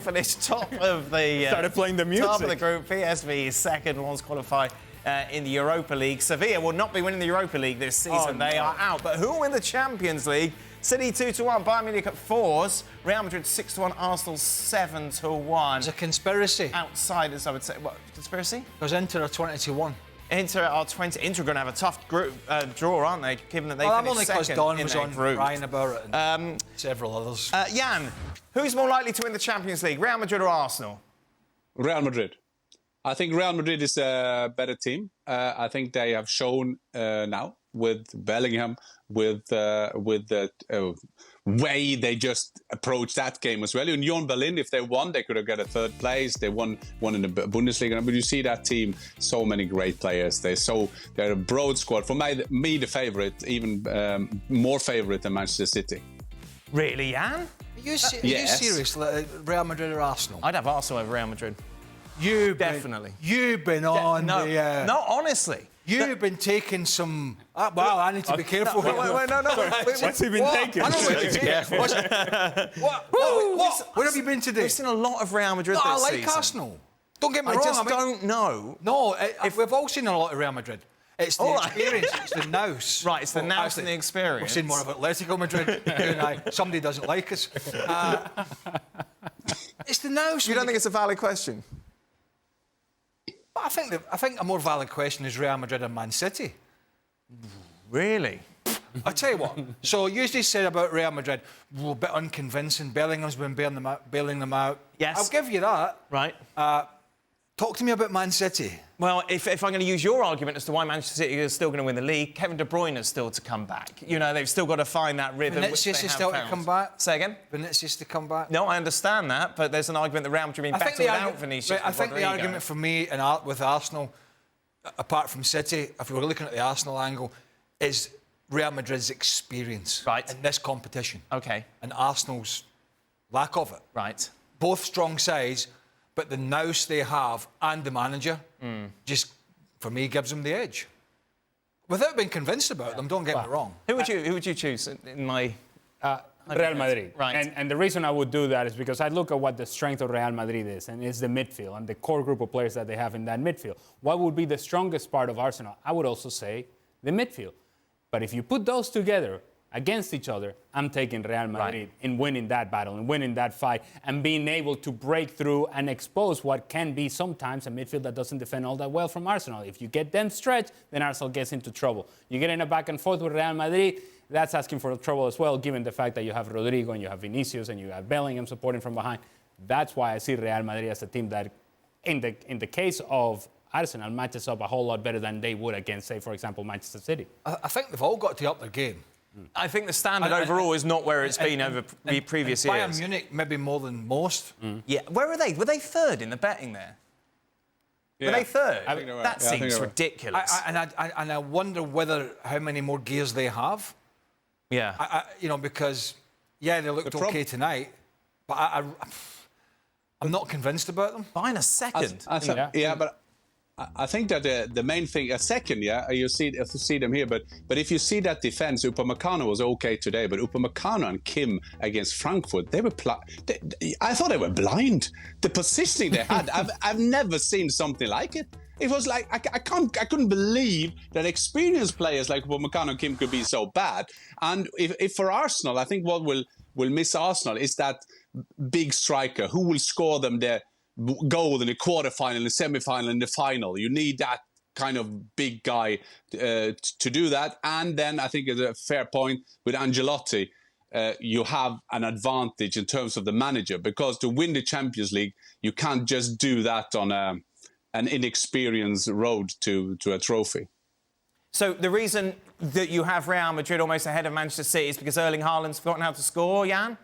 Finished top of the started playing the music. Top of the group. PSV is second, wants to qualify in the Europa League. Sevilla will not be winning the Europa League this season. They are out. But who will win the Champions League? City 2-1, Bayern Munich at 4s, Real Madrid 6-1, Arsenal 7-1. It's a conspiracy. Outsiders, I would say. What, conspiracy? Because Inter are 20-1. Inter are 20. Inter are going to have a tough group draw, aren't they? Given that they finished second Don in was their on group. crying about it, and several others. Jan, who's more likely to win the Champions League, Real Madrid or Arsenal? Real Madrid. I think Real Madrid is a better team. I think they have shown now with Bellingham, with the way they just approached that game as well. Union Berlin, if they won, they could have got a third place. They won in the Bundesliga. But you see that team, so many great players. They're a broad squad. For me, the favourite, even more favourite than Manchester City. Really, Jan? Are you serious? Like, Real Madrid or Arsenal? I'd have Arsenal over Real Madrid. Definitely. You've been on No, honestly. You've been taking some... well, I need to be careful. No. What's he been taking? I know what you're taking. Where have you been today? We've seen a lot of Real Madrid No, this I like season. Arsenal. Don't get me wrong. I just don't know. No, we've all seen a lot of Real Madrid. It's the experience, it's the nous. Right, it's the nous and the experience. We've seen more of Atletico Madrid, you and I. Somebody doesn't like us. It's the nous. You don't think it's a valid question? I think a more valid question is Real Madrid and Man City. Really? I'll tell you what. So you usually said about Real Madrid, a bit unconvincing. Bellingham's been bailing them out. Yes. I'll give you that. Right. Talk to me about Man City. Well, if I'm going to use your argument as to why Manchester City is still going to win the league, Kevin De Bruyne is still to come back. You know, they've still got to find that rhythm. Vinicius is still to come back. Say again? Vinicius to come back. No, I understand that, but there's an argument that Real Madrid have been better without Vinicius. I think the argument for me with Arsenal, apart from City, if we were looking at the Arsenal angle, is Real Madrid's experience in this competition. OK. And Arsenal's lack of it. Right. Both strong sides, but the nous they have and the manager just, for me, gives them the edge. Without being convinced about them, don't get me wrong. Who would you choose in my... Real Madrid. Right. And the reason I would do that is because I look at what the strength of Real Madrid is, and it's the midfield and the core group of players that they have in that midfield. What would be the strongest part of Arsenal? I would also say the midfield. But if you put those together against each other, I'm taking Real Madrid in winning that battle and winning that fight and being able to break through and expose what can be sometimes a midfield that doesn't defend all that well from Arsenal. If you get them stretched, then Arsenal gets into trouble. You get in a back and forth with Real Madrid, that's asking for trouble as well, given the fact that you have Rodrigo and you have Vinicius and you have Bellingham supporting from behind. That's why I see Real Madrid as a team that, in the case of Arsenal, matches up a whole lot better than they would against, say, for example, Manchester City. I think they've all got to up their game. I think the standard overall is not where it's been over the previous years. Bayern Munich, maybe more than most. Yeah. Where were they? Were they third in the betting there? Yeah. Were they third? I think they were. That seems ridiculous. I wonder how many more gears they have. Yeah. Because, they looked okay tonight, but I'm not convinced about them. Fine, a second. But I think that the main thing, a second, you see them here, but if you see that defense, Upamecano was okay today, but Upamecano and Kim against Frankfurt, I thought they were blind. The positioning they had, I've never seen something like it. It was like I couldn't believe that experienced players like Upamecano and Kim could be so bad. And if for Arsenal, I think what will miss Arsenal is that big striker who will score them the goal in the quarterfinal, the semi-final, and the final. You need that kind of big guy to do that. And then I think it's a fair point with Ancelotti. You have an advantage in terms of the manager, because to win the Champions League, you can't just do that on an inexperienced road to a trophy. So the reason that you have Real Madrid almost ahead of Manchester City is because Erling Haaland's forgotten how to score, Jan?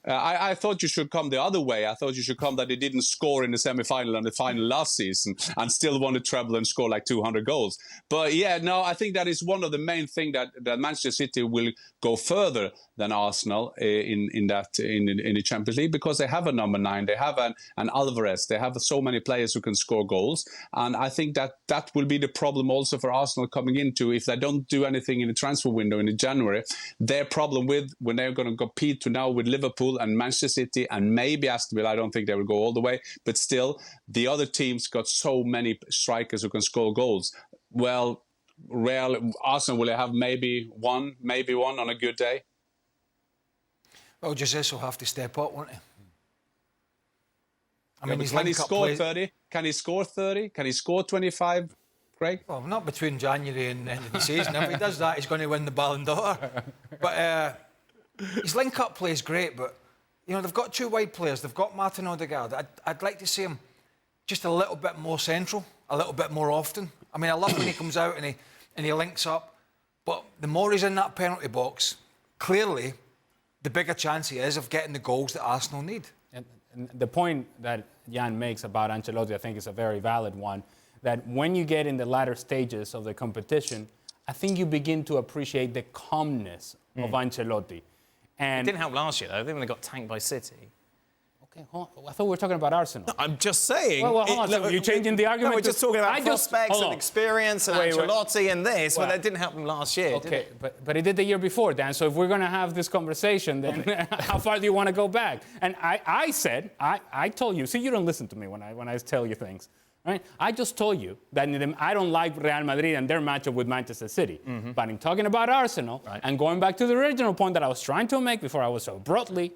I thought you should come the other way. I thought you should come that he didn't score in the semi-final and the final last season and still want to treble and score like 200 goals. But I think that is one of the main things that Manchester City will go further than Arsenal in the Champions League, because they have a number 9, they have an Alvarez, they have so many players who can score goals, and I think that will be the problem also for Arsenal coming into, if they don't do anything in the transfer window in January. Their problem with when they're going to compete now with Liverpool Liverpool and Manchester City and maybe Aston Villa. I don't think they will go all the way, but still, the other teams got so many strikers who can score goals. Well, Arsenal will have maybe one on a good day. Well, Jesus will have to step up, won't he? I mean, can he score 30? Can he score 30? Can he score 25, Craig? Well, not between January and the end of the season. If he does that, he's going to win the Ballon d'Or. But his link-up play is great, but, you know, they've got two wide players. They've got Martin Odegaard. I'd like to see him just a little bit more central, a little bit more often. I mean, I love when he comes out and he links up, but the more he's in that penalty box, clearly, the bigger chance he is of getting the goals that Arsenal need. And the point that Jan makes about Ancelotti, I think, is a very valid one, that when you get in the latter stages of the competition, I think you begin to appreciate the calmness of Ancelotti. And it didn't help last year, though. They only got tanked by City. Okay, I thought we were talking about Arsenal. No, I'm just saying. Well, hold on. So you're changing the argument. No, we're just talking about prospects and experience and Ancelotti and this. Well, that didn't help him last year, did it? But it did the year before, Dan. So if we're going to have this conversation, then how far do you want to go back? And I told you. See, you don't listen to me when I tell you things. Right? I just told you that I don't like Real Madrid and their matchup with Manchester City. Mm-hmm. But in talking about Arsenal, and going back to the original point that I was trying to make before I was so abruptly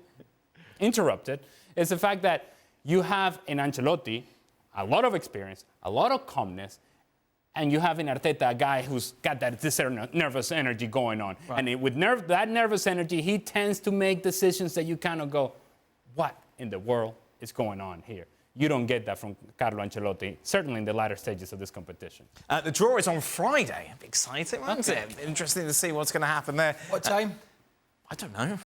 interrupted, is the fact that you have in Ancelotti a lot of experience, a lot of calmness, and you have in Arteta a guy who's got this nervous energy going on. Right. And with that nervous energy, he tends to make decisions that you kind of go, what in the world is going on here? You don't get that from Carlo Ancelotti, certainly in the latter stages of this competition. The draw is on Friday. Exciting, isn't it? Interesting to see what's going to happen there. What time? I don't know.